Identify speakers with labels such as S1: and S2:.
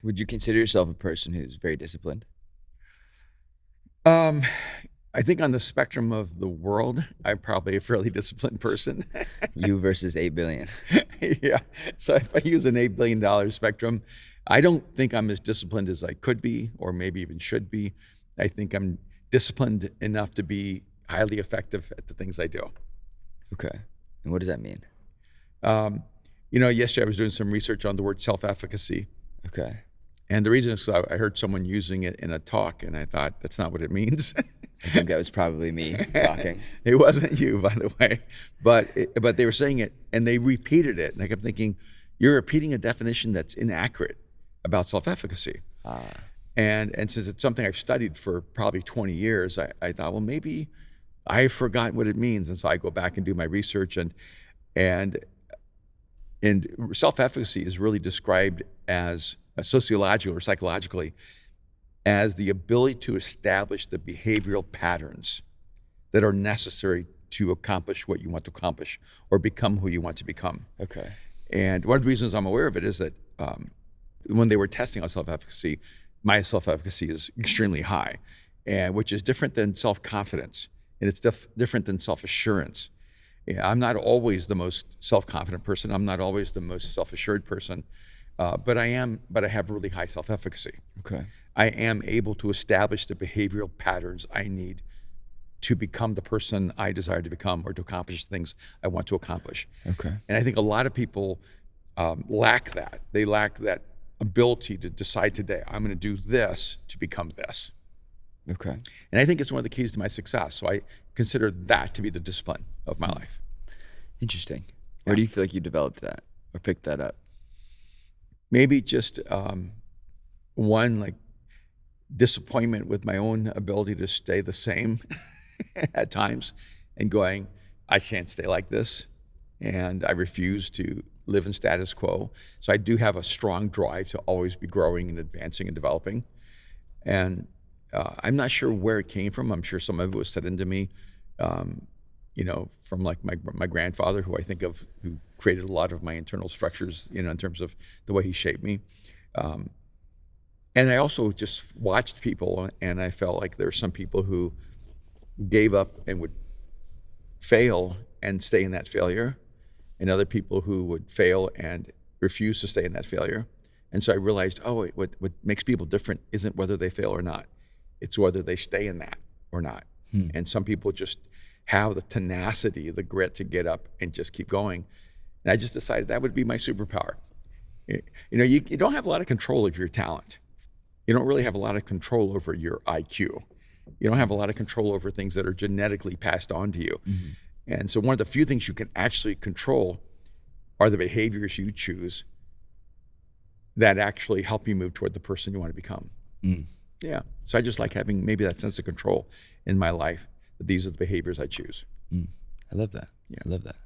S1: Would you consider yourself a person who's very disciplined?
S2: Um, I think on the spectrum of the world, I'm probably a fairly disciplined person.
S1: You versus 8 billion.
S2: Yeah. So if I use an $8 billion spectrum, I don't think I'm as disciplined as I could be, or maybe even should be. I think I'm disciplined enough to be highly effective at the things I do.
S1: Okay. And what does that mean?
S2: Yesterday I was doing some research on the word self-efficacy.
S1: Okay.
S2: And the reason is 'cause I heard someone using it in a talk, and I thought, that's not what it means.
S1: I think that was probably me talking.
S2: It wasn't you, by the way, but they were saying it, and they repeated it, and I kept thinking, you're repeating a definition that's inaccurate about self-efficacy. And since it's something I've studied for probably 20 years, I thought, well, maybe I forgot what it means, and so I go back and do my research, and self-efficacy is really described as sociologically or psychologically as the ability to establish the behavioral patterns that are necessary to accomplish what you want to accomplish or become who you want to become.
S1: Okay.
S2: And one of the reasons I'm aware of it is that when they were testing on self-efficacy, my self-efficacy is extremely high, and which is different than self-confidence, and it's different than self-assurance. I'm not always the most self-confident person. I'm not always the most self-assured person, but I have really high self-efficacy.
S1: Okay.
S2: I am able to establish the behavioral patterns I need to become the person I desire to become or to accomplish things I want to accomplish.
S1: Okay.
S2: And I think a lot of people lack that. They lack that ability to decide today, I'm going to do this to become this.
S1: Okay.
S2: And I think it's one of the keys to my success. So I consider that to be the discipline of my life.
S1: Interesting. Where do you feel like you developed that or picked that up?
S2: Maybe just one, like disappointment with my own ability to stay the same at times, and going, I can't stay like this, and I refuse to live in status quo. So I do have a strong drive to always be growing and advancing and developing. And I'm not sure where it came from. I'm sure some of it was set into me, from like my grandfather, who I think of, who created a lot of my internal structures, in terms of the way he shaped me. And I also just watched people, and I felt like there were some people who gave up and would fail and stay in that failure, and other people who would fail and refuse to stay in that failure. And so I realized, what makes people different isn't whether they fail or not. It's whether they stay in that or not. And some people just have the tenacity, the grit to get up and just keep going. And I just decided that would be my superpower. You don't have a lot of control of your talent. You don't really have a lot of control over your IQ. You don't have a lot of control over things that are genetically passed on to you. Mm-hmm. And so one of the few things you can actually control are the behaviors you choose that actually help you move toward the person you want to become. Yeah. So I just like having maybe that sense of control in my life, that these are the behaviors I choose.
S1: I love that.
S2: Yeah.
S1: I love that.